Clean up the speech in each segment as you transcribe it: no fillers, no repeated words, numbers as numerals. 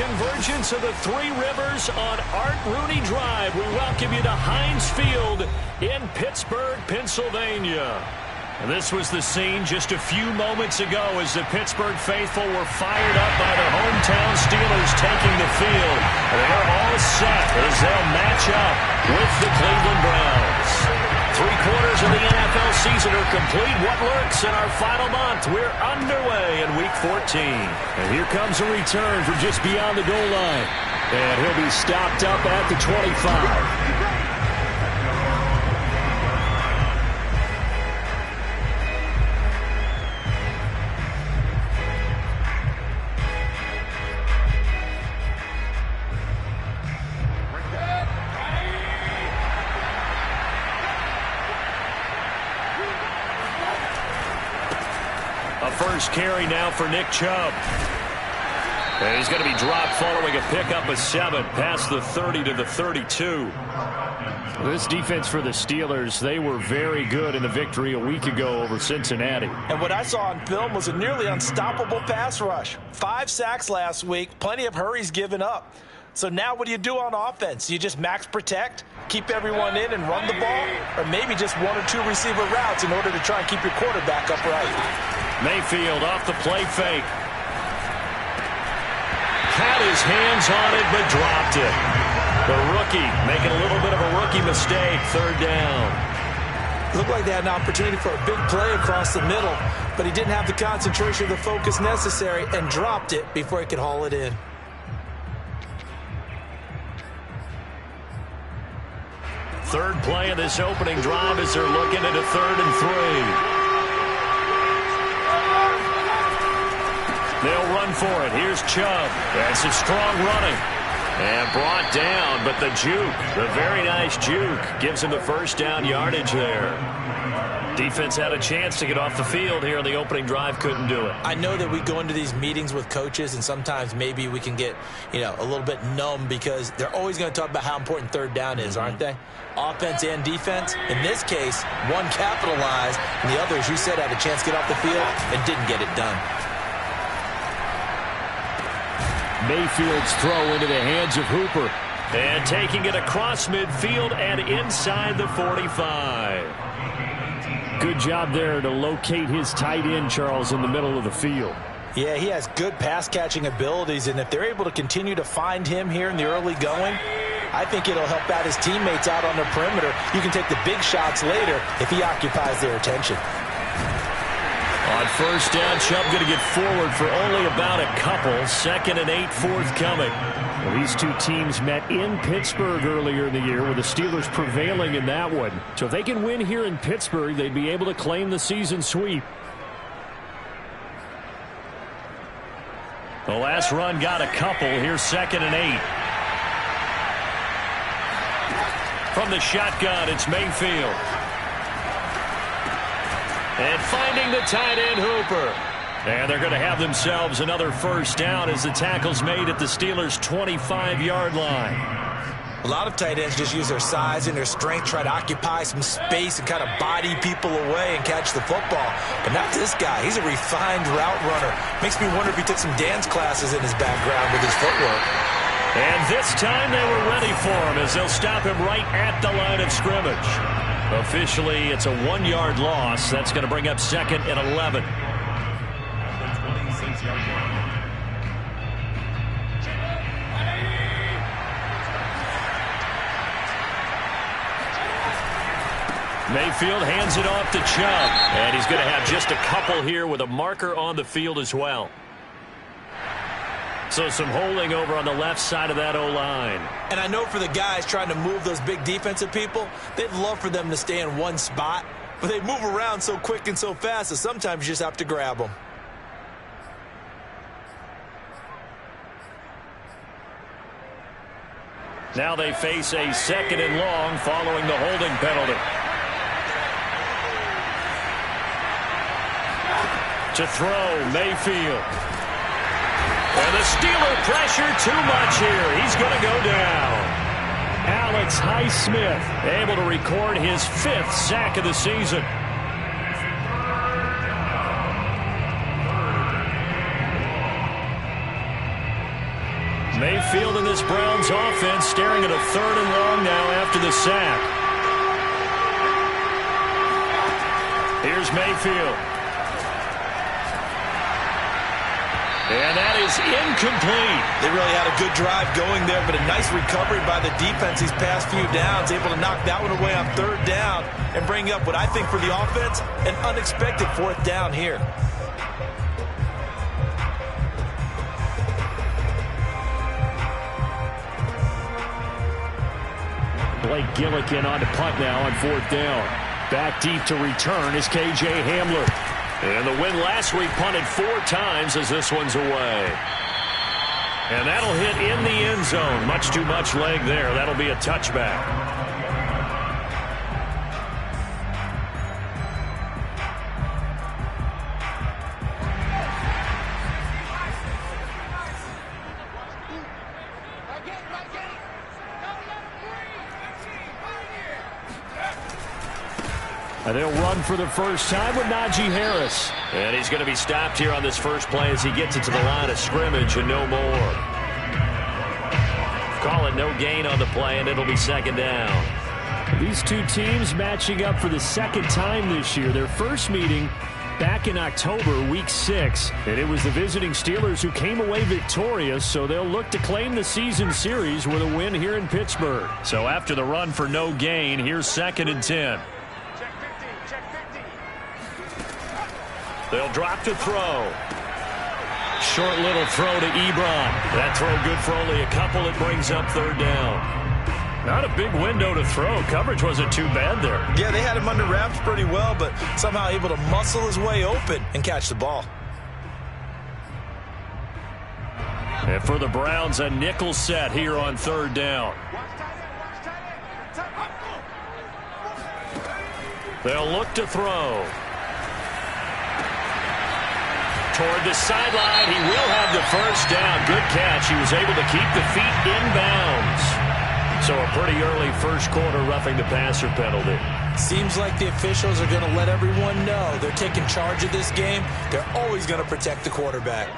convergence of the Three Rivers on Art Rooney Drive. We welcome you to Heinz Field in Pittsburgh, Pennsylvania. And this was the scene just a few moments ago as the Pittsburgh faithful were fired up by their hometown Steelers taking the field. They're all set as they'll match up with the Cleveland Browns. 3/4 of the NFL season are complete. What lurks in our final month? We're underway in Week 14. And here comes a return from just beyond the goal line. And he'll be stopped up at the 25. First carry now for Nick Chubb. And he's going to be dropped following a pickup of 7 past the 30 to the 32. This defense for the Steelers, they were very good in the victory a week ago over Cincinnati. And what I saw on film was a nearly unstoppable pass rush. 5 sacks last week, plenty of hurries given up. So now what do you do on offense? You just max protect, keep everyone in and run the ball, or maybe just 1 or 2 receiver routes in order to try and keep your quarterback upright. Mayfield off the play fake. Had his hands on it, but dropped it. The rookie making a little bit of a rookie mistake. 3rd down. Looked like they had an opportunity for a big play across the middle, but he didn't have the concentration or the focus necessary and dropped it before he could haul it in. Third play of this opening drive as they're looking at a 3rd and 3. They'll run for it. Here's Chubb. That's a strong running. And brought down, but the juke, the very nice juke, gives him the first down yardage there. Defense had a chance to get off the field here in the opening drive, couldn't do it. I know that we go into these meetings with coaches, and sometimes maybe we can get, a little bit numb because they're always going to talk about how important 3rd down is, aren't they? Offense and defense. In this case, one capitalized, and the other, as you said, had a chance to get off the field and didn't get it done. Mayfield's throw into the hands of Hooper. And taking it across midfield and inside the 45. Good job there to locate his tight end, Charles, in the middle of the field. Yeah, he has good pass-catching abilities, and if they're able to continue to find him here in the early going, I think it'll help out his teammates out on the perimeter. You can take the big shots later if he occupies their attention. On 1st down, Chubb going to get forward for only about a couple. 2nd and 8 forthcoming. Well, these two teams met in Pittsburgh earlier in the year with the Steelers prevailing in that one. So if they can win here in Pittsburgh, they'd be able to claim the season sweep. The last run got a couple. Here's 2nd and 8. From the shotgun, it's Mayfield. And finding the tight end, Hooper. And they're going to have themselves another first down as the tackle's made at the Steelers' 25-yard line. A lot of tight ends just use their size and their strength, try to occupy some space and kind of body people away and catch the football. But not this guy. He's a refined route runner. Makes me wonder if he took some dance classes in his background with his footwork. And this time they were ready for him as they'll stop him right at the line of scrimmage. Officially, it's a 1-yard loss. That's going to bring up 2nd and 11. Mayfield hands it off to Chubb. And he's going to have just a couple here with a marker on the field as well. So some holding over on the left side of that O-line. And I know for the guys trying to move those big defensive people, they'd love for them to stay in one spot. But they move around so quick and so fast that sometimes you just have to grab them. Now they face a 2nd and long following the holding penalty. To throw, Mayfield. And the Steeler pressure too much here. He's going to go down. Alex Highsmith able to record his 5th sack of the season. Mayfield in this Browns offense staring at a 3rd and long now after the sack. Here's Mayfield. And that is incomplete. They really had a good drive going there, but a nice recovery by the defense these past few downs, able to knock that one away on 3rd down and bring up what I think for the offense, an unexpected 4th down here. Blake Gillikin on to punt now on 4th down. Back deep to return is K.J. Hamler. And the win last week punted 4 times as this one's away. And that'll hit in the end zone. Much too much leg there. That'll be a touchback. And they'll run for the first time with Najee Harris. And he's going to be stopped here on this first play as he gets it to the line of scrimmage and no more. Call it no gain on the play, and it'll be 2nd down. These two teams matching up for the 2nd time this year. Their first meeting back in October, week 6. And it was the visiting Steelers who came away victorious, so they'll look to claim the season series with a win here in Pittsburgh. So after the run for no gain, here's 2nd and 10. They'll drop to throw. Short little throw to Ebron. That throw good for only a couple. It brings up 3rd down. Not a big window to throw. Coverage wasn't too bad there. Yeah, they had him under wraps pretty well, but somehow able to muscle his way open and catch the ball. And for the Browns, a nickel set here on 3rd down. They'll look to throw. Toward the sideline, he will have the first down. Good catch. He was able to keep the feet in bounds. So a pretty early first quarter roughing the passer penalty. Seems like the officials are going to let everyone know they're taking charge of this game. They're always going to protect the quarterback.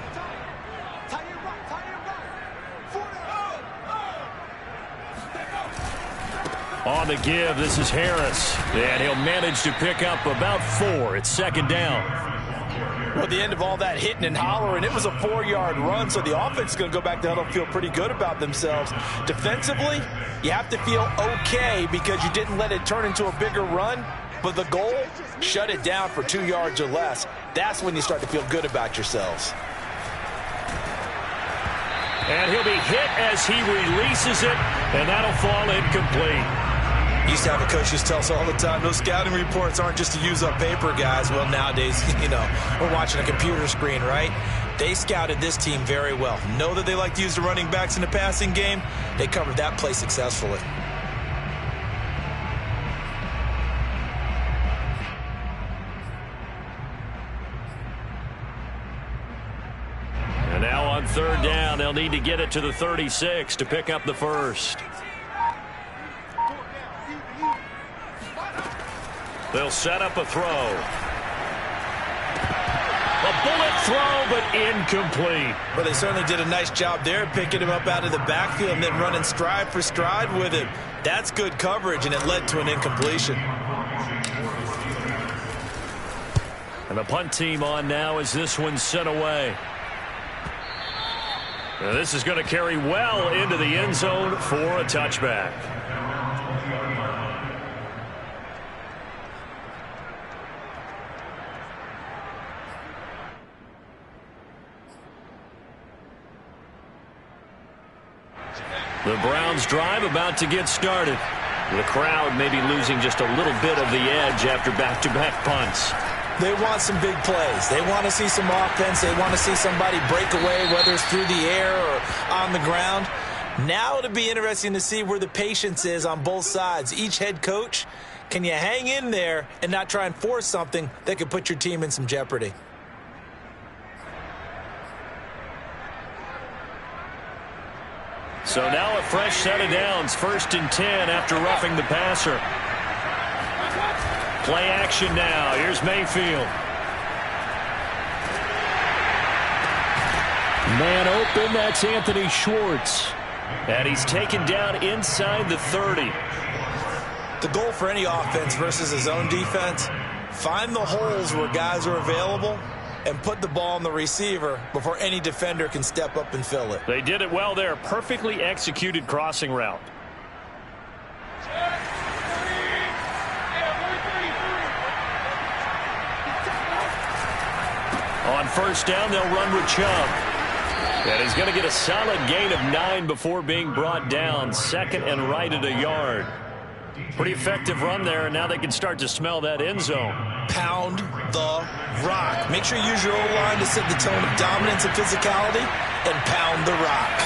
On the give, this is Harris. And he'll manage to pick up about 4. It's 2nd down. Well, at the end of all that hitting and hollering, it was a 4-yard run, so the offense is going to go back to huddle, feel pretty good about themselves. Defensively, you have to feel okay because you didn't let it turn into a bigger run, but the goal, shut it down for 2 yards or less. That's when you start to feel good about yourselves. And he'll be hit as he releases it, and that'll fall incomplete. Used to have a coach who tells us all the time, those scouting reports aren't just to use up paper, guys. Well, nowadays, we're watching a computer screen, right? They scouted this team very well. Know that they like to use the running backs in the passing game. They covered that play successfully. And now on 3rd down, they'll need to get it to the 36 to pick up the first. They'll set up a throw. A bullet throw, but incomplete. Well, they certainly did a nice job there, picking him up out of the backfield and then running stride for stride with him. That's good coverage, and it led to an incompletion. And the punt team on now as this one's sent away. Now this is going to carry well into the end zone for a touchback. The Browns drive about to get started. The crowd maybe losing just a little bit of the edge after back-to-back punts. They want some big plays. They want to see some offense. They want to see somebody break away, whether it's through the air or on the ground. Now it'll be interesting to see where the patience is on both sides. Each head coach, can you hang in there and not try and force something that could put your team in some jeopardy? So now a fresh set of downs, 1st and 10 after roughing the passer. Play action now. Here's Mayfield. Man open, that's Anthony Schwartz. And he's taken down inside the 30. The goal for any offense versus his own defense, find the holes where guys are available and put the ball on the receiver before any defender can step up and fill it. They did it well there. Perfectly executed crossing route. On first down, they'll run with Chubb. And he's going to get a solid gain of 9 before being brought down. Second and right at a yard. Pretty effective run there, and now they can start to smell that end zone. Pound the rock. Make sure you use your O-line to set the tone of dominance and physicality, and pound the rock.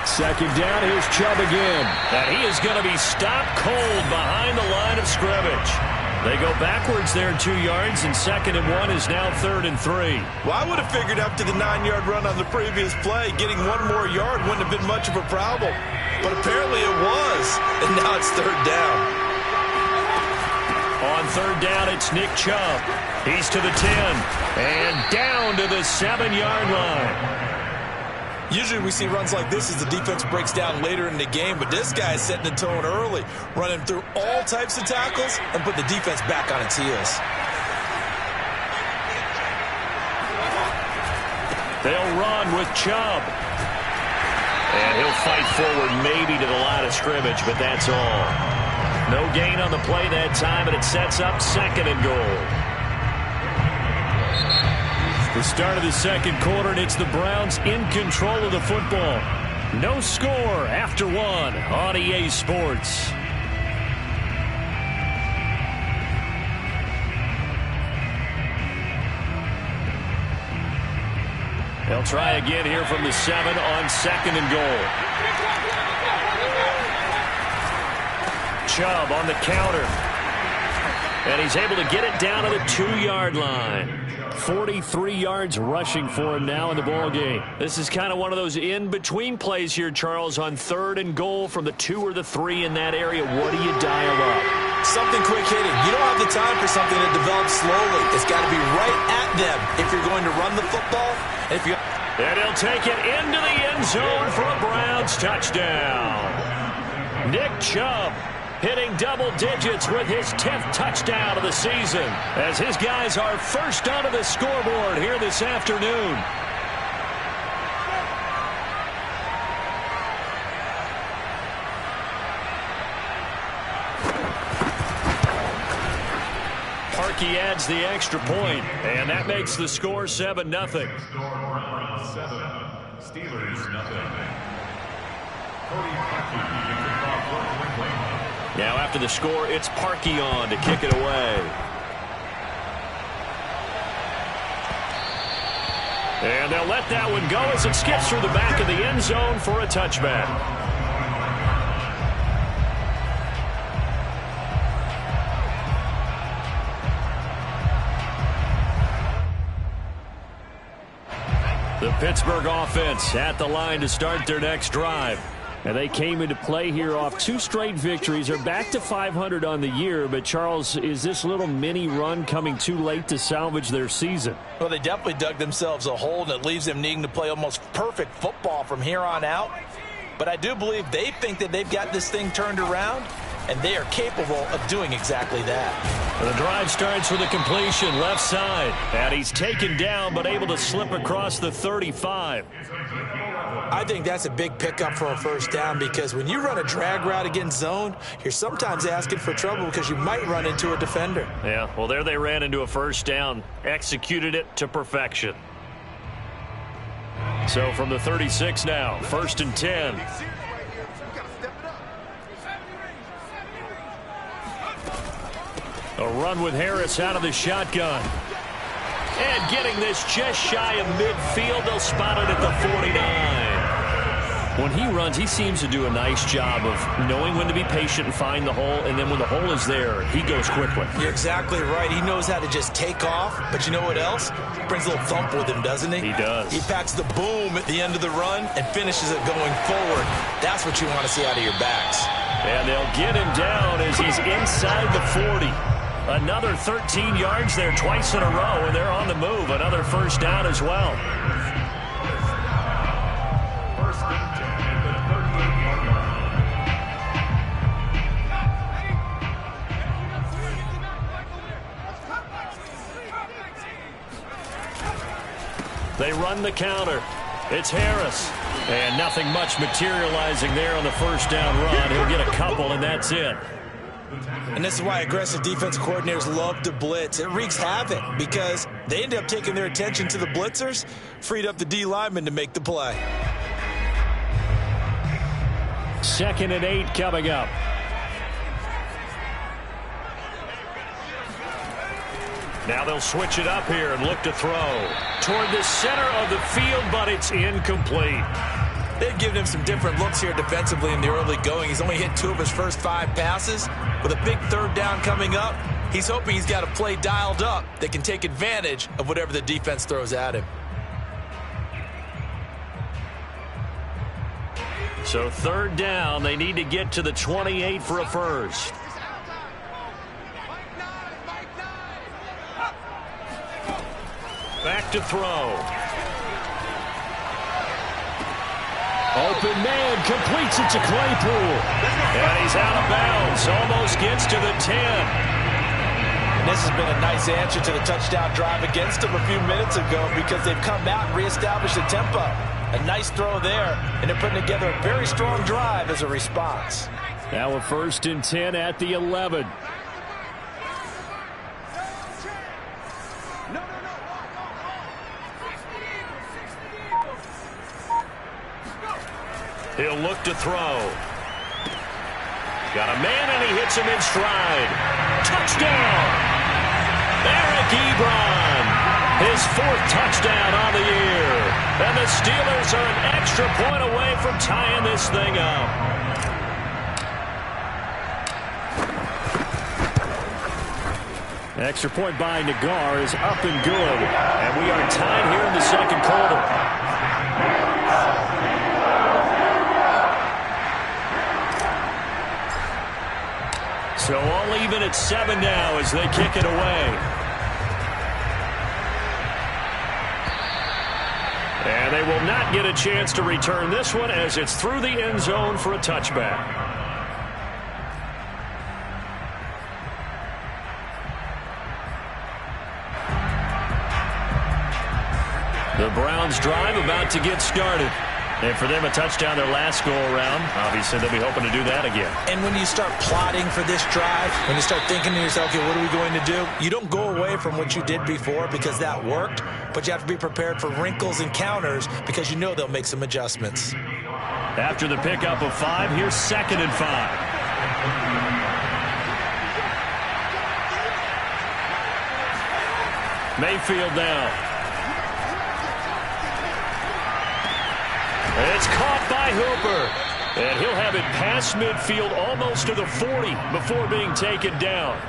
Second down, here's Chubb again. And he is going to be stopped cold behind the line of scrimmage. They go backwards there 2 yards, and 2nd and 1 is now 3rd and 3. Well, I would have figured after the 9-yard run on the previous play, getting 1 more yard wouldn't have been much of a problem. But apparently it was, and now it's 3rd down. On 3rd down, it's Nick Chubb. He's to the 10, and down to the 7-yard line. Usually we see runs like this as the defense breaks down later in the game, but this guy is setting the tone early, running through all types of tackles and put the defense back on its heels. They'll run with Chubb. And he'll fight forward maybe to the line of scrimmage, but that's all. No gain on the play that time, and it sets up 2nd and goal. The start of the 2nd quarter, and it's the Browns in control of the football. No score after 1 on EA Sports. They'll try again here from the 7 on 2nd and goal. Chubb on the counter. And he's able to get it down to the 2-yard line. 43 yards rushing for him now in the ballgame. This is kind of one of those in-between plays here, Charles, on 3rd and goal from the 2 or the 3 in that area. What do you dial up? Something quick hitting. You don't have the time for something that develops slowly. It's got to be right at them if you're going to run the football. And he'll take it into the end zone for a Browns touchdown. Nick Chubb hitting double digits with his 10th touchdown of the season as his guys are first onto the scoreboard here this afternoon. Parkey adds the extra point, and that makes the score 7-0. Steelers nothing. Now after the score, it's Parkey on to kick it away. And they'll let that one go as it skips through the back of the end zone for a touchback. The Pittsburgh offense at the line to start their next drive. And they came into play here off 2 straight victories. They're back to 500 on the year. But, Charles, is this little mini run coming too late to salvage their season? Well, they definitely dug themselves a hole, and it leaves them needing to play almost perfect football from here on out. But I do believe they think that they've got this thing turned around, and they are capable of doing exactly that. The drive starts with a completion left side. And he's taken down but able to slip across the 35. I think that's a big pickup for a first down because when you run a drag route against zone, you're sometimes asking for trouble because you might run into a defender. Yeah, well, there they ran into a first down, executed it to perfection. So from the 36 now, 1st and 10. A run with Harris out of the shotgun. And getting this just shy of midfield, they'll spot it at the 49. When he runs, he seems to do a nice job of knowing when to be patient and find the hole, and then when the hole is there, he goes quickly. You're exactly right. He knows how to just take off, but you know what else? Brings a little thump with him, doesn't he? He does. He packs the boom at the end of the run and finishes it going forward. That's what you want to see out of your backs. And they'll get him down as he's inside the 40. Another 13 yards there twice in a row, and they're on the move. Another first down as well. They run the counter. It's Harris. And nothing much materializing there on the first down run. He'll get a couple, and that's it. And this is why aggressive defense coordinators love to blitz. It wreaks havoc because they end up taking their attention to the blitzers, freed up the D lineman to make the play. 2nd and 8 coming up. Now they'll switch it up here and look to throw toward the center of the field, but it's incomplete. They've given him some different looks here defensively in the early going. He's only hit 2 of his first 5 passes. With a big 3rd down coming up, he's hoping he's got a play dialed up that can take advantage of whatever the defense throws at him. So 3rd down, they need to get to the 28 for a first. Back to throw. Open man, completes it to Claypool. And he's out of bounds, almost gets to the 10. And this has been a nice answer to the touchdown drive against them a few minutes ago because they've come out and reestablished the tempo. A nice throw there, and they're putting together a very strong drive as a response. Now a 1st and 10 at the 11. He'll look to throw. Got a man, and he hits him in stride. Touchdown! Eric Ebron, his 4th touchdown on the year. And the Steelers are an extra point away from tying this thing up. Extra point by Nagar is up and good. And we are tied here in the 2nd quarter. So all even at 7 now as they kick it away. And they will not get a chance to return this one as it's through the end zone for a touchback. The Browns drive about to get started. And for them, a touchdown their last go-around. Obviously, they'll be hoping to do that again. And when you start plotting for this drive, when you start thinking to yourself, okay, what are we going to do? You don't go away from what you did before because that worked, but you have to be prepared for wrinkles and counters because you know they'll make some adjustments. After the pickup of 5, here's 2nd and 5. Mayfield now. It's caught by Hooper. And he'll have it past midfield almost to the 40 before being taken down.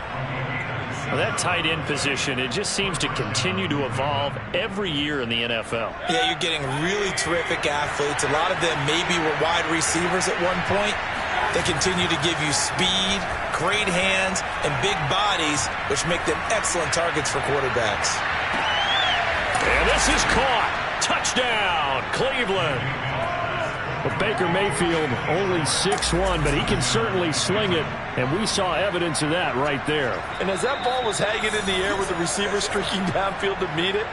Well, that tight end position, it just seems to continue to evolve every year in the NFL. Yeah, you're getting really terrific athletes. A lot of them maybe were wide receivers at one point. They continue to give you speed, great hands, and big bodies, which make them excellent targets for quarterbacks. And this is caught. Touchdown, Cleveland. Well, Baker Mayfield only 6'1", but he can certainly sling it, and we saw evidence of that right there. And as that ball was hanging in the air with the receiver streaking downfield to meet it,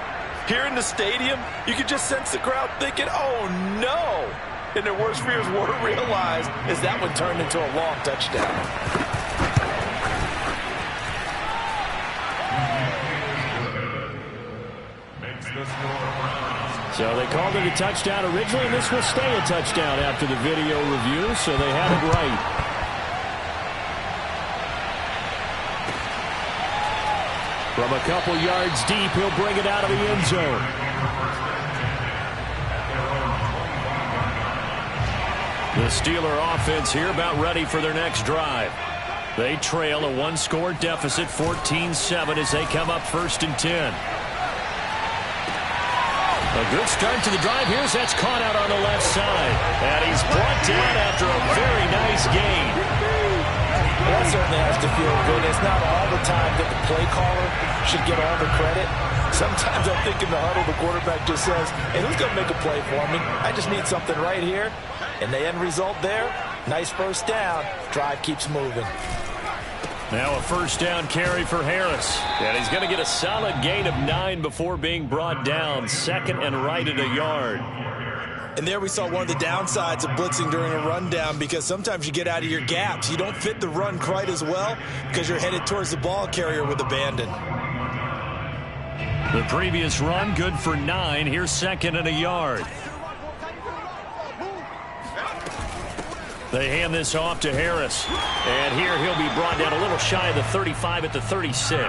here in the stadium, you could just sense the crowd thinking, oh, no. And their worst fears were realized as that one turned into a long touchdown. So they called it a touchdown originally, and this will stay a touchdown after the video review, so they had it right. From a couple yards deep, he'll bring it out of the end zone. The Steeler offense here about ready for their next drive. They trail a one-score deficit, 14-7, as they come up 1st and 10. A good start to the drive. That's caught out on the left side. And he's brought down after a very nice gain. Well, that certainly has to feel good. It's not all the time that the play caller should get all the credit. Sometimes I think in the huddle, the quarterback just says, hey, who's going to make a play for me? I just need something right here. And the end result there, nice 1st down. Drive keeps moving. Now a first down carry for Harris. And he's going to get a solid gain of 9 before being brought down. Second and right at a yard. And there we saw one of the downsides of blitzing during a rundown, because sometimes you get out of your gaps. You don't fit the run quite as well because you're headed towards the ball carrier with abandon. The previous run good for 9. Here's second and a yard. They hand this off to Harris. And here he'll be brought down a little shy of the 35 at the 36.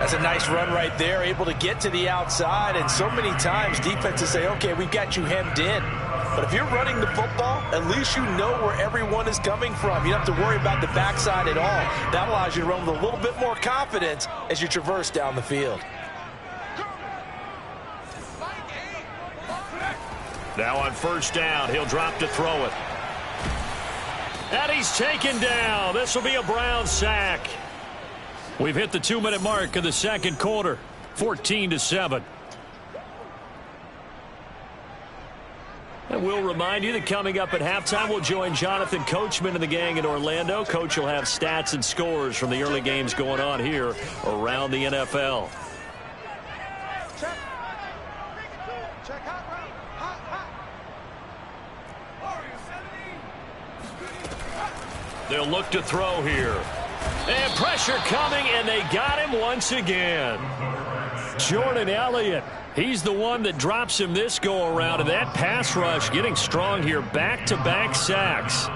That's a nice run right there, able to get to the outside. And so many times defenses say, okay, we've got you hemmed in. But if you're running the football, at least you know where everyone is coming from. You don't have to worry about the backside at all. That allows you to run with a little bit more confidence as you traverse down the field. Now on first down, he'll drop to throw it. And he's taken down. This will be a Brown sack. We've hit the 2-minute mark of the second quarter. 14-7. And we'll remind you that coming up at halftime, we'll join Jonathan Coachman and the gang in Orlando. Coach will have stats and scores from the early games going on here around the NFL. They'll look to throw here. And pressure coming, and they got him once again. Jordan Elliott, he's the one that drops him this go-around, and that pass rush getting strong here. Back-to-back sacks.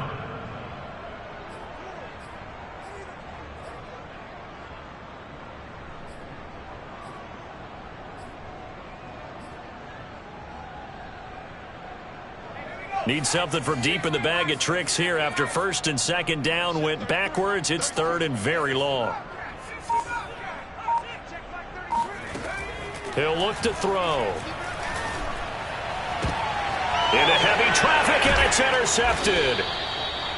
Need something from deep in the bag of tricks here after first and second down went backwards. It's third and very long. He'll look to throw. Into heavy traffic, and it's intercepted.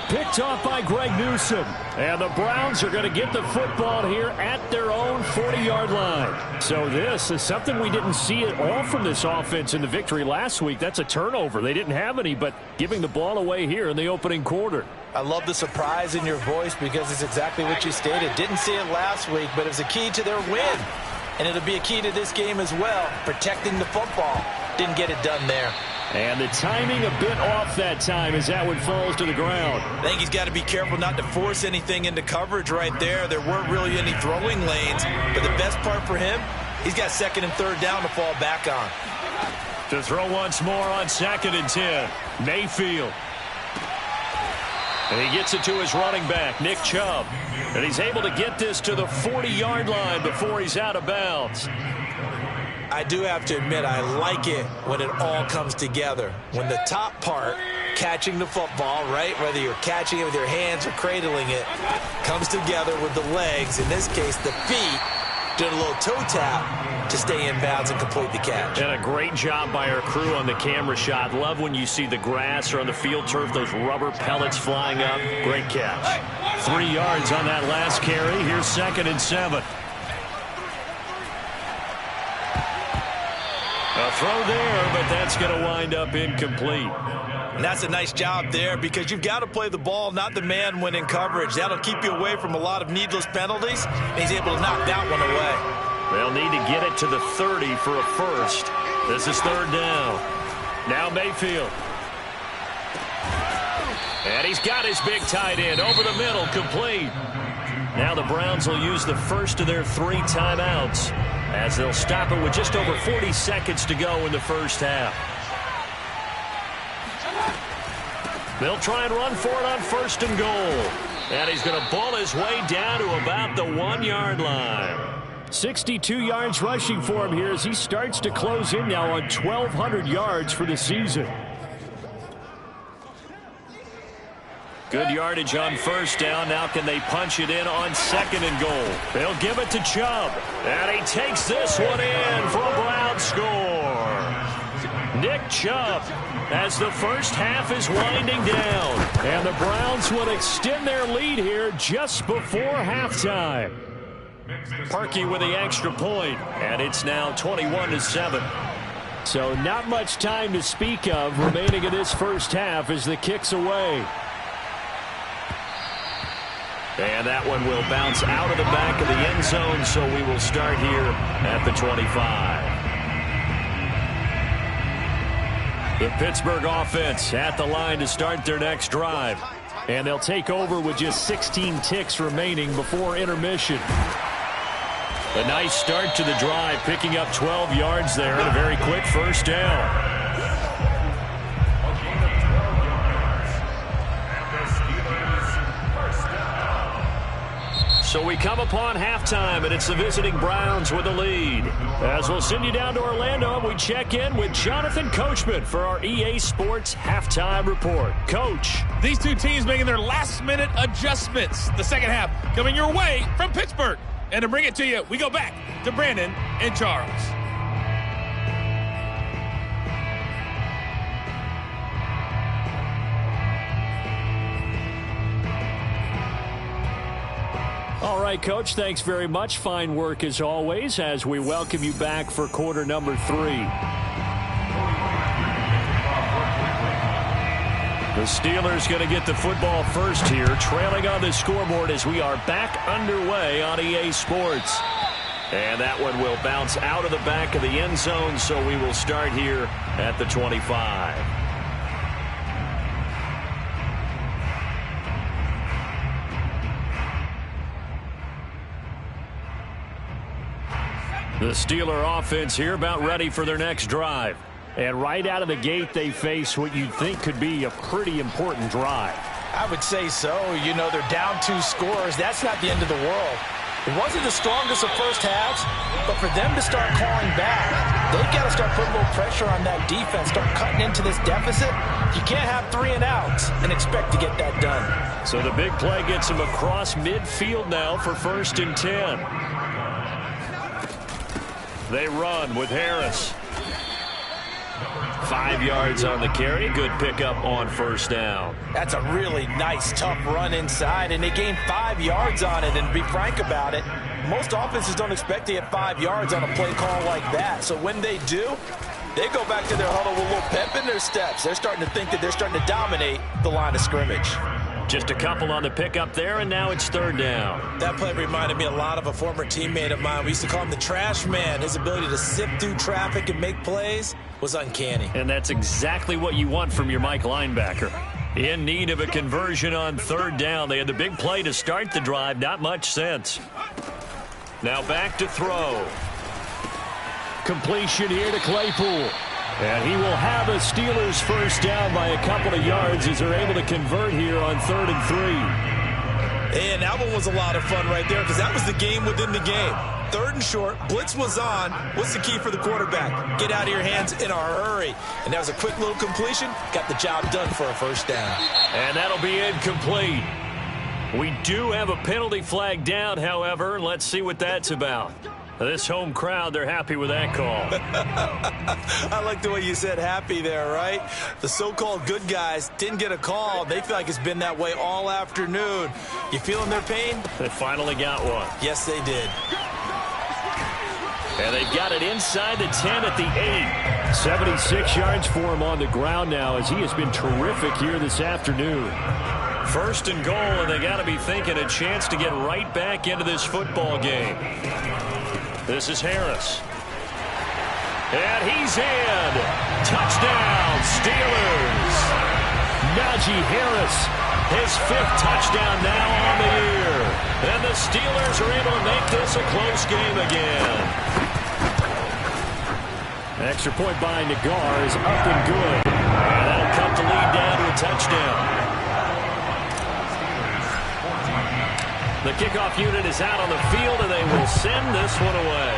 Picked off by Greg Newsome. And the Browns are going to get the football here at their own 40-yard line. So this is something we didn't see at all from this offense in the victory last week. That's a turnover. They didn't have any, but giving the ball away here in the opening quarter. I love the surprise in your voice, because it's exactly what you stated. Didn't see it last week, but it was a key to their win. And it'll be a key to this game as well, protecting the football. Didn't get it done there. And the timing a bit off that time as that one falls to the ground. I think he's got to be careful not to force anything into coverage right there. There weren't really any throwing lanes, but the best part for him, he's got second and third down to fall back on. To throw once more on second and 10. Mayfield. And he gets it to his running back, Nick Chubb. And he's able to get this to the 40-yard line before he's out of bounds. I do have to admit, I like it when it all comes together. When the top part, catching the football, right, whether you're catching it with your hands or cradling it, comes together with the legs, in this case the feet, doing a little toe tap to stay in bounds and complete the catch. And a great job by our crew on the camera shot. Love when you see the grass or on the field turf, those rubber pellets flying up. Great catch. 3 yards on that last carry. Here's second and 7. A throw there, but that's going to wind up incomplete. And that's a nice job there, because you've got to play the ball, not the man when in coverage. That'll keep you away from a lot of needless penalties, and he's able to knock that one away. They'll need to get it to the 30 for a first. This is third down. Now Mayfield. And he's got his big tight end over the middle, complete. Now the Browns will use the first of their 3 timeouts, as they'll stop it with just over 40 seconds to go in the first half. They'll try and run for it on first and goal. And he's going to ball his way down to about the 1-yard line. 62 yards rushing for him here as he starts to close in now on 1,200 yards for the season. Good yardage on first down. Now can they punch it in on second and goal? They'll give it to Chubb. And he takes this one in for a Brown score. Nick Chubb, as the first half is winding down. And the Browns will extend their lead here just before halftime. Parkey with the extra point, and it's now 21-7. So not much time to speak of remaining in this first half as the kick's away. And that one will bounce out of the back of the end zone, so we will start here at the 25. The Pittsburgh offense at the line to start their next drive. And they'll take over with just 16 ticks remaining before intermission. A nice start to the drive, picking up 12 yards there and a very quick first down. So we come upon halftime, and it's the visiting Browns with the lead. As we'll send you down to Orlando, and we check in with Jonathan Coachman for our EA Sports Halftime Report. Coach. These two teams making their last-minute adjustments. The second half coming your way from Pittsburgh. And to bring it to you, we go back to Brandon and Charles. All right, Coach, thanks very much. Fine work as always as we welcome you back for quarter number 3. The Steelers going to get the football first here, trailing on the scoreboard as we are back underway on EA Sports. And that one will bounce out of the back of the end zone, so we will start here at the 25. The Steeler offense here about ready for their next drive. And right out of the gate, they face what you'd think could be a pretty important drive. I would say so. You know, they're down 2 scores. That's not the end of the world. It wasn't the strongest of first halves, but for them to start clawing back, they've got to start putting a little pressure on that defense, start cutting into this deficit. You can't have 3 and outs and expect to get that done. So the big play gets them across midfield now for 1st and 10. They run with Harris. 5 yards on the carry. Good pickup on 1st down. That's a really nice, tough run inside, and they gained 5 yards on it. And to be frank about it, most offenses don't expect to get 5 yards on a play call like that. So when they do, they go back to their huddle with a little pep in their steps. They're starting to think that they're starting to dominate the line of scrimmage. Just a couple on the pickup there, and now it's 3rd down. That play reminded me a lot of a former teammate of mine. We used to call him the trash man. His ability to sift through traffic and make plays was uncanny. And that's exactly what you want from your Mike linebacker. In need of a conversion on 3rd down. They had the big play to start the drive. Not much sense. Now back to throw. Completion here to Claypool. And he will have a Steelers first down by a couple of yards as they're able to convert here on 3rd and 3. And that one was a lot of fun right there because that was the game within the game. 3rd and short, blitz was on. What's the key for the quarterback? Get out of your hands in a hurry. And that was a quick little completion. Got the job done for a first down. And that'll be incomplete. We do have a penalty flag down, however. Let's see what that's about. This home crowd, they're happy with that call. I like the way you said happy there, right? The so-called good guys didn't get a call. They feel like it's been that way all afternoon. You feeling their pain? They finally got one. Yes, they did. And they've got it inside the 10 at the 8. 76 yards for him on the ground now as he has been terrific here this afternoon. 1st and goal, and they got to be thinking a chance to get right back into this football game. This is Harris. And he's in. Touchdown, Steelers. Najee Harris, his 5th touchdown now on the year. And the Steelers are able to make this a close game again. Extra point by Nagar is up and good. And that'll cut the lead down to a touchdown. The kickoff unit is out on the field, and they will send this one away.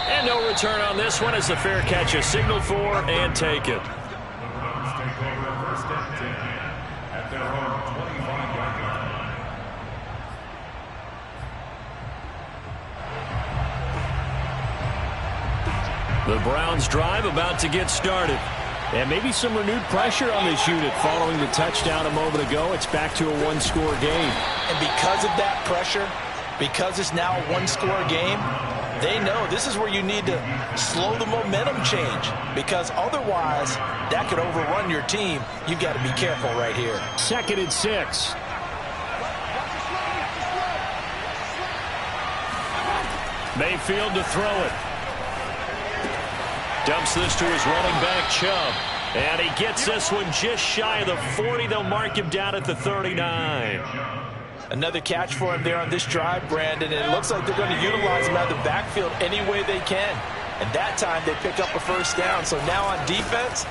And no return on this one as the fair catch is signaled for and taken. The Browns drive about to get started. And maybe some renewed pressure on this unit following the touchdown a moment ago. It's back to a 1-score game. And because of that pressure, because it's now a 1-score game, they know this is where you need to slow the momentum change. Because otherwise, that could overrun your team. You've got to be careful right here. 2nd and 6. Mayfield to throw it. Dumps this to his running back, Chubb. And he gets this one just shy of the 40. They'll mark him down at the 39. Another catch for him there on this drive, Brandon, and it looks like they're going to utilize him out of the backfield any way they can. And that time they pick up a first down. So now on defense,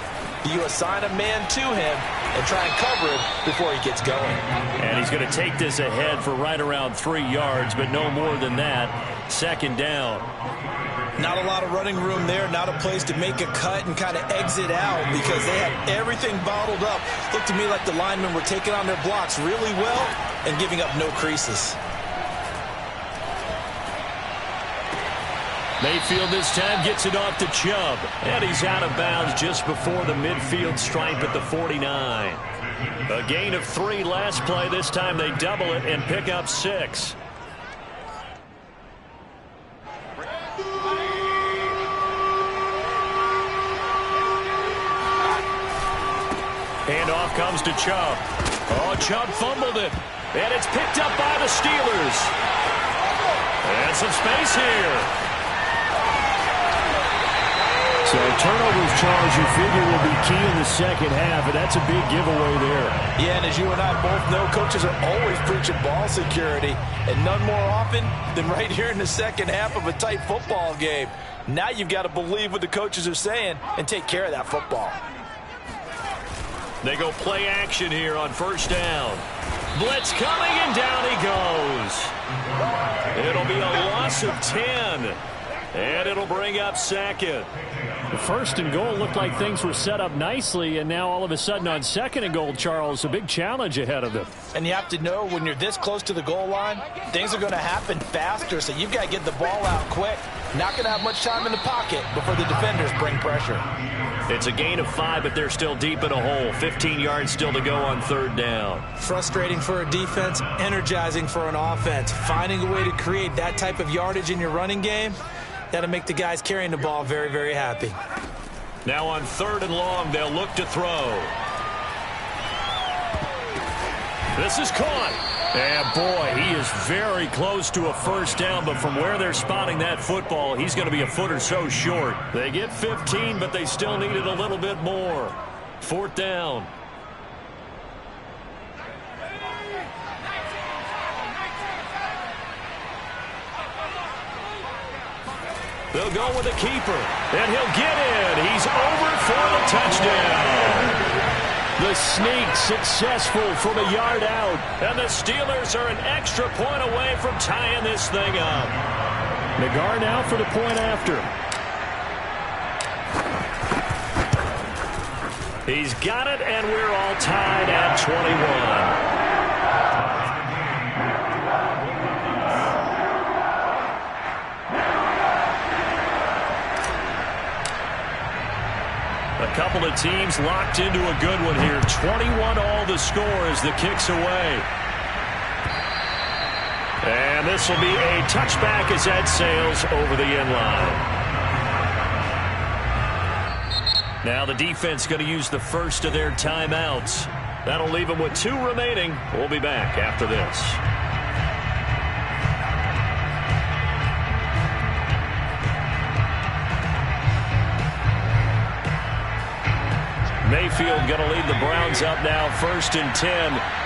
you assign a man to him and try and cover him before he gets going. And he's going to take this ahead for right around 3 yards, but no more than that. Second down. Not a lot of running room there, not a place to make a cut and kind of exit out because they had everything bottled up. Looked to me like the linemen were taking on their blocks really well and giving up no creases. Mayfield this time gets it off to Chubb. And he's out of bounds just before the midfield stripe at the 49. A gain of 3 last play. This time they double it and pick up 6. Handoff comes to Chubb. Oh, Chubb fumbled it. And it's picked up by the Steelers. And some space here. So turnovers, Charles, you figure will be key in the second half, and that's a big giveaway there. Yeah, and as you and I both know, coaches are always preaching ball security, and none more often than right here in the second half of a tight football game. Now you've got to believe what the coaches are saying and take care of that football. They go play action here on first down. Blitz coming, and down he goes. It'll be a loss of 10. And it'll bring up second. The first and goal looked like things were set up nicely, and now all of a sudden on second and goal, Charles, a big challenge ahead of them. And you have to know when you're this close to the goal line, things are going to happen faster, so you've got to get the ball out quick. Not going to have much time in the pocket before the defenders bring pressure. It's a gain of 5, but they're still deep in a hole. 15 yards still to go on third down. Frustrating for a defense, energizing for an offense. Finding a way to create that type of yardage in your running game, that'll make the guys carrying the ball very, very happy. Now on third and long, they'll look to throw. This is caught. And boy, he is very close to a first down, but from where they're spotting that football, he's going to be a foot or so short. They get 15, but they still needed a little bit more. Fourth down. They'll go with a keeper, and he'll get in. He's over for the touchdown. The sneak successful from a yard out, and the Steelers are an extra point away from tying this thing up. Nagar now for the point after. He's got it, and we're all tied at 21. A couple of teams locked into a good one here. 21 all the score as the kick's away. And this will be a touchback as that sails over the end line. Now the defense going to use the first of their timeouts. That'll leave them with 2 remaining. We'll be back after this. Mayfield going to lead the Browns up now, 1st and 10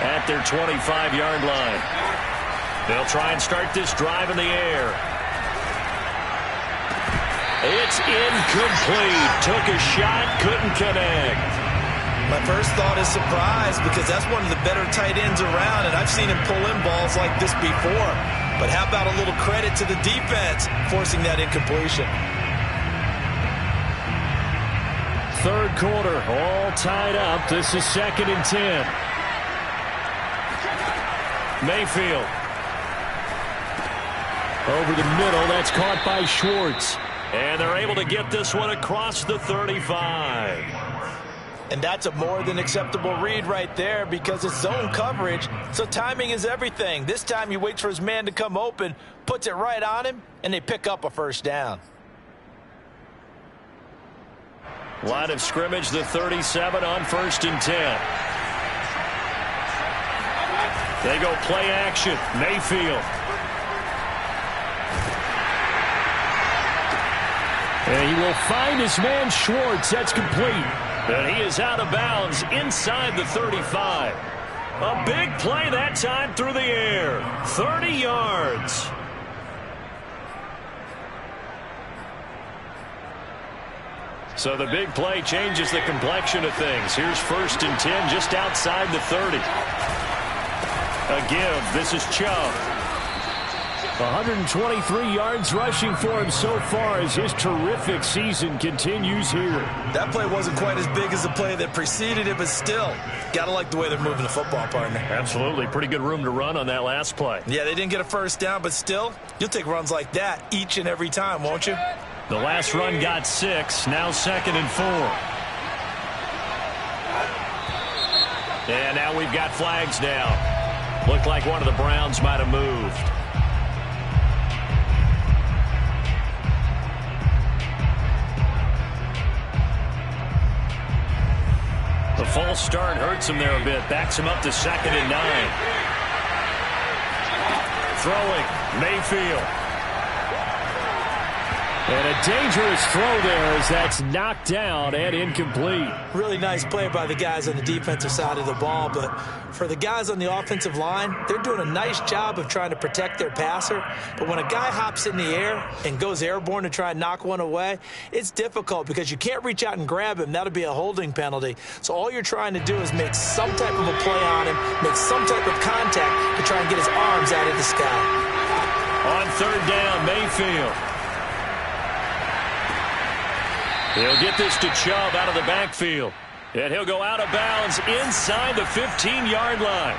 at their 25-yard line. They'll try and start this drive in the air. It's incomplete. Took a shot, couldn't connect. My first thought is surprise because that's one of the better tight ends around, and I've seen him pull in balls like this before. But how about a little credit to the defense forcing that incompletion? Third quarter, all tied up. This is 2nd and 10. Mayfield. Over the middle, that's caught by Schwartz. And they're able to get this one across the 35. And that's a more than acceptable read right there because it's zone coverage, so timing is everything. This time he waits for his man to come open, puts it right on him, and they pick up a first down. Line of scrimmage, the 37 on 1st and 10. They go play action. Mayfield. And he will find his man Schwartz. That's complete. And he is out of bounds inside the 35. A big play that time through the air. 30 yards. So the big play changes the complexion of things. Here's 1st and 10 just outside the 30. A give. This is Chubb. 123 yards rushing for him so far as his terrific season continues here. That play wasn't quite as big as the play that preceded it, but still, got to like the way they're moving the football, partner. Absolutely. Pretty good room to run on that last play. Yeah, they didn't get a first down, but still, you'll take runs like that each and every time, won't you? The last run got 6. Now 2nd and 4. And now we've got flags down. Looked like one of the Browns might have moved. The false start hurts him there a bit. Backs him up to 2nd and 9. Throwing, Mayfield. And a dangerous throw there as that's knocked down and incomplete. Really nice play by the guys on the defensive side of the ball, but for the guys on the offensive line, they're doing a nice job of trying to protect their passer. But when a guy hops in the air and goes airborne to try and knock one away, it's difficult because you can't reach out and grab him. That'll be a holding penalty. So all you're trying to do is make some type of a play on him, make some type of contact to try and get his arms out of the sky. On 3rd down, Mayfield. He'll get this to Chubb out of the backfield. And he'll go out of bounds inside the 15-yard line.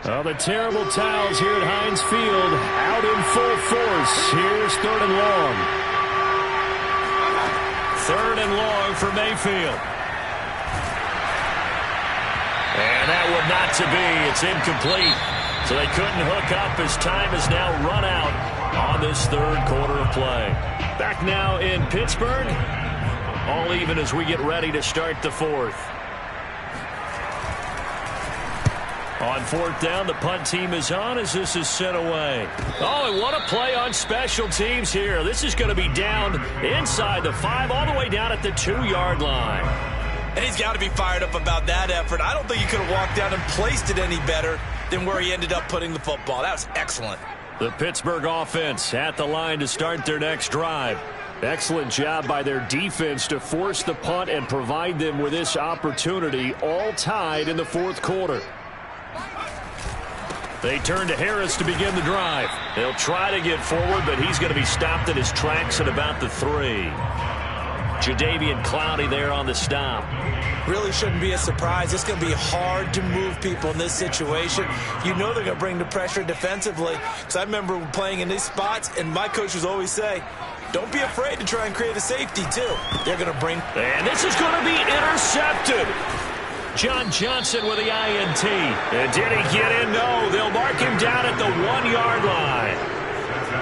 Well, the terrible towels here at Heinz Field out in full force. Here's 3rd and long. 3rd and long for Mayfield. And that would not to be. It's incomplete. So they couldn't hook up as time has now run out on this 3rd quarter of play. Back now in Pittsburgh. All even as we get ready to start the 4th. On 4th down, the punt team is on as this is sent away. Oh, and what a play on special teams here. This is going to be down inside the 5, all the way down at the 2-yard line. And he's got to be fired up about that effort. I don't think he could have walked down and placed it any better than where he ended up putting the football. That was excellent. The Pittsburgh offense at the line to start their next drive. Excellent job by their defense to force the punt and provide them with this opportunity, all tied in the 4th quarter. They turn to Harris to begin the drive. They'll try to get forward, but he's going to be stopped in his tracks at about the 3. Jadeveon Clowney there on the stop. Really shouldn't be a surprise. It's going to be hard to move people in this situation. You know they're going to bring the pressure defensively. Because I remember playing in these spots, and my coaches always say, don't be afraid to try and create a safety, too. They're going to bring... And this is going to be intercepted. John Johnson with the INT. And did he get in? No. They'll mark him down at the 1-yard line.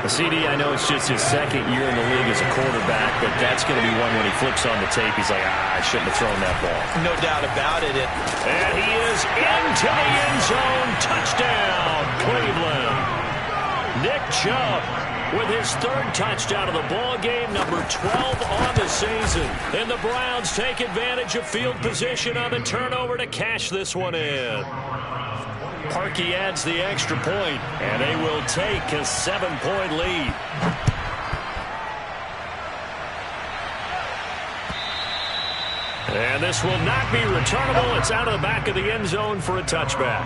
CD, I know it's just his 2nd year in the league as a quarterback, but that's going to be one when he flips on the tape. He's like, I shouldn't have thrown that ball. No doubt about it. And he is into the end zone. Touchdown, Cleveland. Nick Chubb with his 3rd touchdown of the ball game, number 12 on the season. And the Browns take advantage of field position on the turnover to cash this one in. Parkey adds the extra point, and they will take a 7-point lead. And this will not be returnable. It's out of the back of the end zone for a touchback.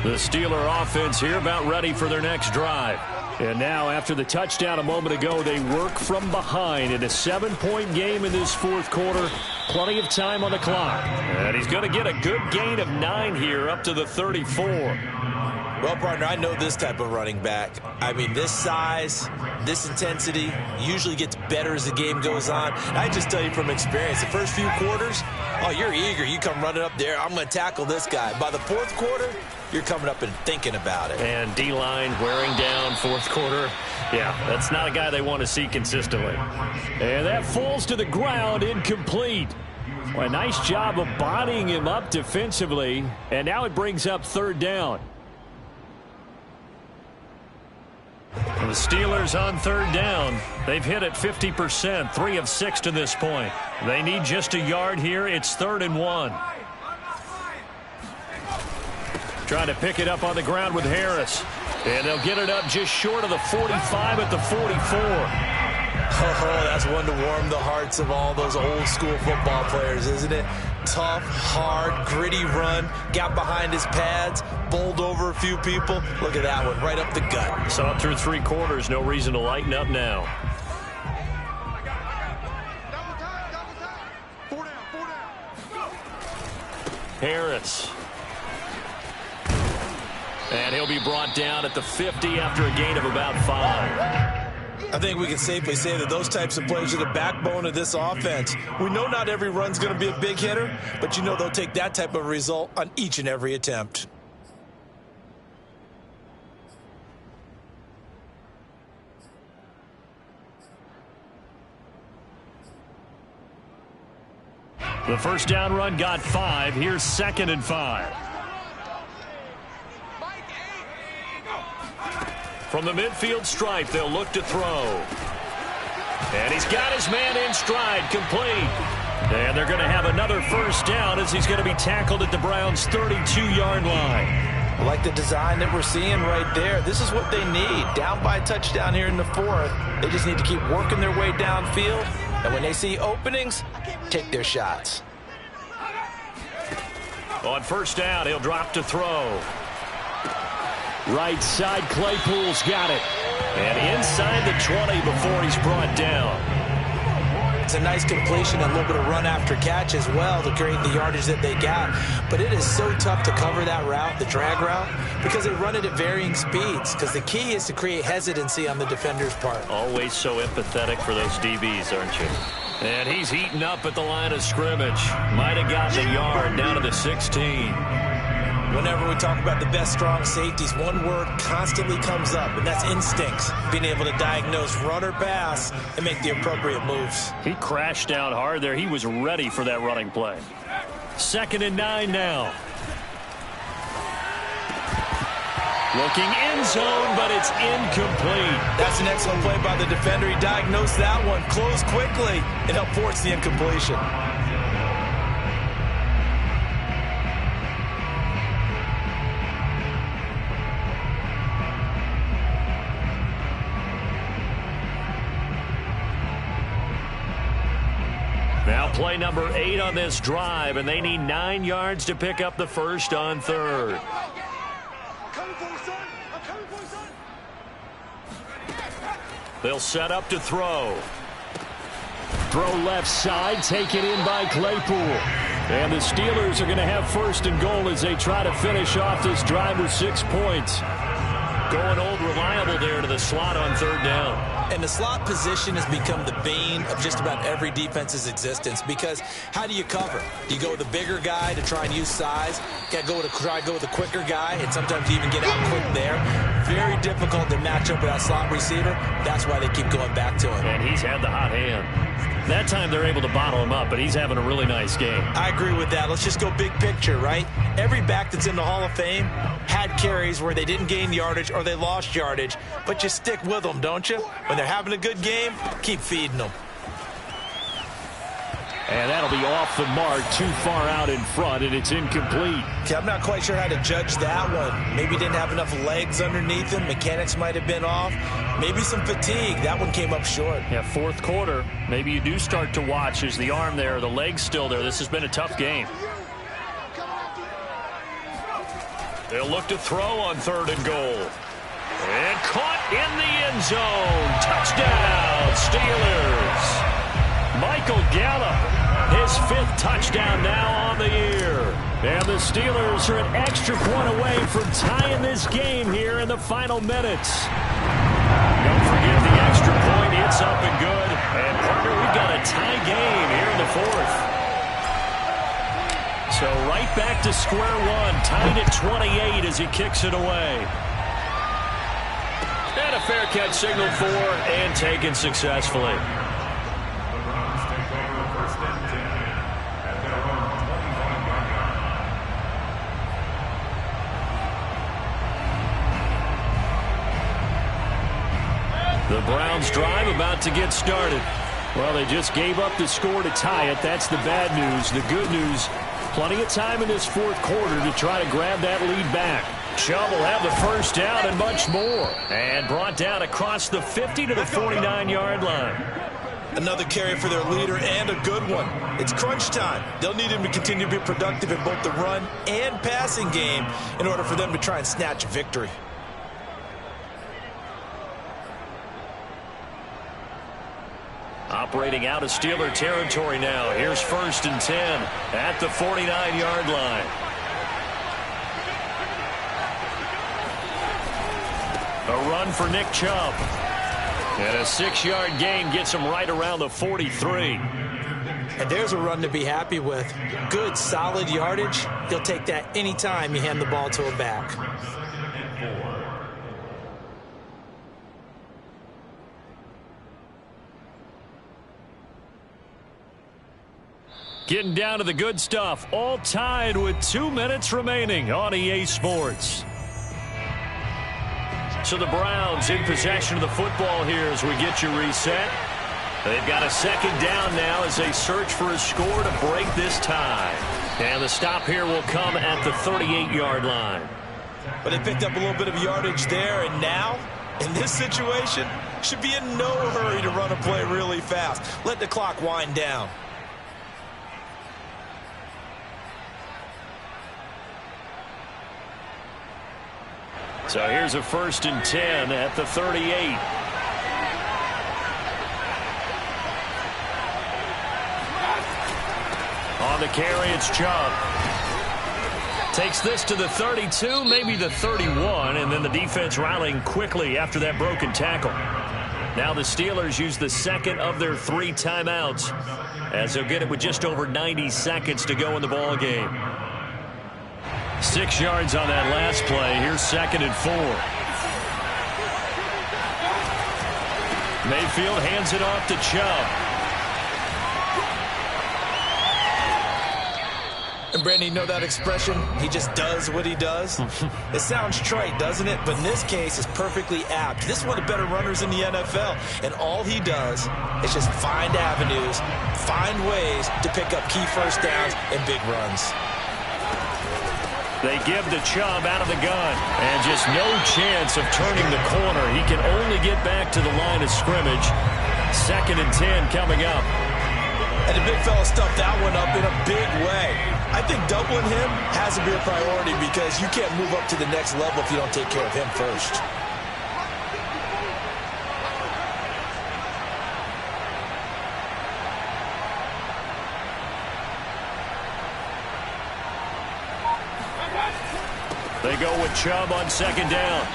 The Steeler offense here about ready for their next drive. And now, after the touchdown a moment ago, they work from behind in a 7-point game in this 4th quarter. Plenty of time on the clock. And he's going to get a good gain of 9 here up to the 34. Well, partner, I know this type of running back. I mean, this size, this intensity usually gets better as the game goes on. I just tell you from experience, the first few quarters, oh, you're eager. You come running up there, I'm going to tackle this guy. By the fourth quarter, you're coming up and thinking about it. And D-line wearing down fourth quarter. Yeah, that's not a guy they want to see consistently. And that falls to the ground, incomplete. Well, a nice job of bodying him up defensively. And now it brings up third down. And the Steelers on third down. They've hit it 50%, 3 of 6 to this point. They need just a yard here. It's 3rd and 1. Trying to pick it up on the ground with Harris. And they'll get it up just short of the 45 at the 44. Oh, that's one to warm the hearts of all those old school football players, isn't it? Tough, hard, gritty run, got behind his pads, bowled over a few people. Look at that one, right up the gut. Saw it through 3 quarters, no reason to lighten up now. Harris. And he'll be brought down at the 50 after a gain of about 5. I think we can safely say that those types of plays are the backbone of this offense. We know not every run's going to be a big hitter, but you know they'll take that type of result on each and every attempt. The first down run got 5. Here's 2nd and 5. From the midfield stripe, they'll look to throw. And he's got his man in stride, complete. And they're going to have another first down as he's going to be tackled at the Browns' 32-yard line. I like the design that we're seeing right there. This is what they need. Down by a touchdown here in the 4th. They just need to keep working their way downfield. And when they see openings, take their shots. On first down, he'll drop to throw. Right side, Claypool's got it. And inside the 20 before he's brought down. It's a nice completion and a little bit of run after catch as well to create the yardage that they got. But it is so tough to cover that route, the drag route, because they run it at varying speeds. Because the key is to create hesitancy on the defender's part. Always so empathetic for those DBs, aren't you? And he's eaten up at the line of scrimmage. Might have gotten a yard down to the 16. Whenever we talk about the best strong safeties, one word constantly comes up, and that's instincts. Being able to diagnose run or pass and make the appropriate moves. He crashed down hard there. He was ready for that running play. 2nd and 9 now. Looking end zone, but it's incomplete. That's an excellent play by the defender. He diagnosed that one, closed quickly, and helped force the incompletion. Now play number 8 on this drive, and they need 9 yards to pick up the first on 3rd. They'll set up to throw. Throw left side, taken in by Claypool. And the Steelers are going to have 1st and goal as they try to finish off this drive with 6 points. Going old reliable there to the slot on 3rd down. And the slot position has become the bane of just about every defense's existence, because how do you cover? Do you go with a bigger guy to try and use size? Got to try to go with a quicker guy, and sometimes you even get out quick there. Very difficult to match up with that slot receiver. That's why they keep going back to him. And he's had the hot hand. That time they're able to bottle him up, but he's having a really nice game. I agree with that. Let's just go big picture, right? Every back that's in the Hall of Fame had carries where they didn't gain yardage or they lost yardage, but you stick with them, don't you? When they're having a good game, keep feeding them. And that'll be off the mark, too far out in front, and it's incomplete. Okay, I'm not quite sure how to judge that one. Maybe didn't have enough legs underneath him. Mechanics might have been off. Maybe some fatigue. That one came up short. Yeah, 4th quarter. Maybe you do start to watch. Is the arm there, the leg's still there? This has been a tough game. They'll look to throw on 3rd and goal. And caught in the end zone. Touchdown, Steelers. Michael Gallup His 5th touchdown now on the year. And the Steelers are an extra point away from tying this game here in the final minutes. Don't forget the extra point. It's up and good. And, partner, we've got a tie game here in the 4th. So right back to square one, tied at 28 as he kicks it away. And a fair catch signaled for and taken successfully. The Browns drive about to get started. Well, they just gave up the score to tie it. That's the bad news. The good news, plenty of time in this 4th quarter to try to grab that lead back. Chubb will have the first down and much more. And brought down across the 50 to the 49-yard line. Another carry for their leader and a good one. It's crunch time. They'll need him to continue to be productive in both the run and passing game in order for them to try and snatch a victory. Operating out of Steeler territory now. Here's 1st and 10 at the 49-yard line. A run for Nick Chubb. And a 6-yard gain gets him right around the 43. And there's a run to be happy with. Good, solid yardage. He'll take that anytime you hand the ball to a back. Getting down to the good stuff. All tied with 2 minutes remaining on EA Sports. So the Browns in possession of the football here as we get you reset. They've got a 2nd down now as they search for a score to break this tie. And the stop here will come at the 38-yard line. But they picked up a little bit of yardage there, and now, in this situation, should be in no hurry to run a play really fast. Let the clock wind down. So here's a 1st and 10 at the 38. On the carry, it's Chubb. Takes this to the 32, maybe the 31, and then the defense rallying quickly after that broken tackle. Now the Steelers use the 2nd of their 3 timeouts as they'll get it with just over 90 seconds to go in the ball game. 6 yards on that last play. Here's 2nd and 4. Mayfield hands it off to Chubb. And Brandon, you know that expression? He just does what he does. It sounds trite, doesn't it? But in this case, it's perfectly apt. This is one of the better runners in the NFL. And all he does is just find avenues, find ways to pick up key first downs and big runs. They give to Chubb out of the gun. And just no chance of turning the corner. He can only get back to the line of scrimmage. 2nd and 10 coming up. And the big fella stuffed that one up in a big way. I think doubling him has to be a priority because you can't move up to the next level if you don't take care of him first. They go with Chubb on 2nd down.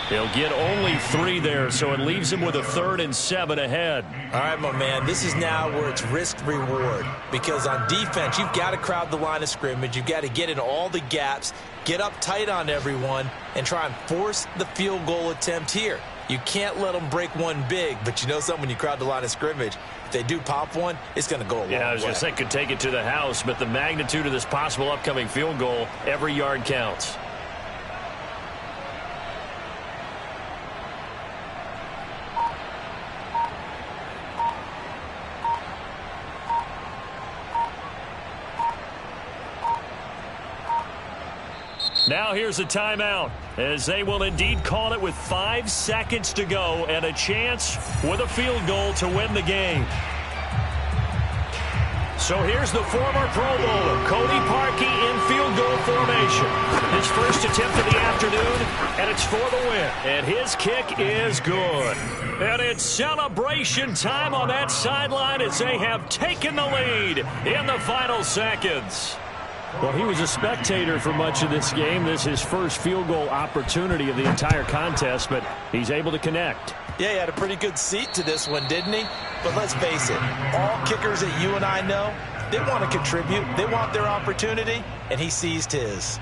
He'll get only 3 there, so it leaves him with a 3rd and 7 ahead. All right, my man, this is now where it's risk-reward. Because on defense, you've got to crowd the line of scrimmage. You've got to get in all the gaps, get up tight on everyone, and try and force the field goal attempt here. You can't let them break one big, but you know something, when you crowd the line of scrimmage, if they do pop one, it's going to go a long way. Yeah, I was going to say could take it to the house, but the magnitude of this possible upcoming field goal, every yard counts. Now here's a timeout, as they will indeed call it with 5 seconds to go and a chance with a field goal to win the game. So here's the former Pro Bowler, Cody Parkey, in field goal formation. His first attempt of the afternoon, and Yelich for the win. And his kick is good. And it's celebration time on that sideline as they have taken the lead in the final seconds. Well, he was a spectator for much of this game. This is his first field goal opportunity of the entire contest, but he's able to connect. Yeah, he had a pretty good seat to this one, didn't he? But let's face it, all kickers that you and I know, they want to contribute. They want their opportunity, and he seized his.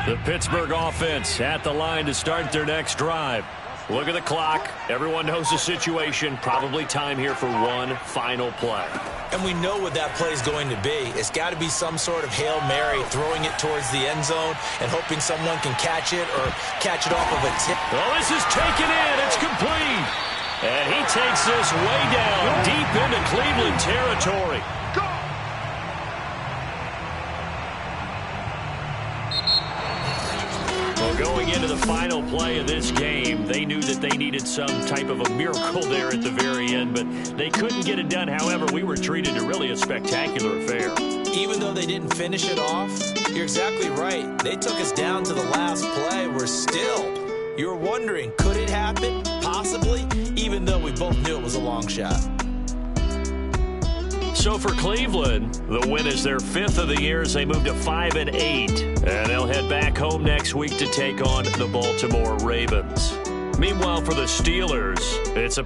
The Pittsburgh offense at the line to start their next drive. Look at the clock. Everyone knows the situation. Probably time here for one final play. And we know what that play is going to be. It's got to be some sort of Hail Mary, throwing it towards the end zone and hoping someone can catch it or catch it off of a tip. Oh, this is taken in. It's complete. And he takes this way down deep into Cleveland territory. Going into the final play of this game, they knew that they needed some type of a miracle there at the very end, but they couldn't get it done. However, we were treated to really a spectacular affair. Even though they didn't finish it off, you're exactly right. They took us down to the last play. We're still, you're wondering, could it happen? Possibly, even though we both knew it was a long shot. So for Cleveland, the win is their 5th of the year as they move to 5-8. And they'll head back home next week to take on the Baltimore Ravens. Meanwhile, for the Steelers, it's a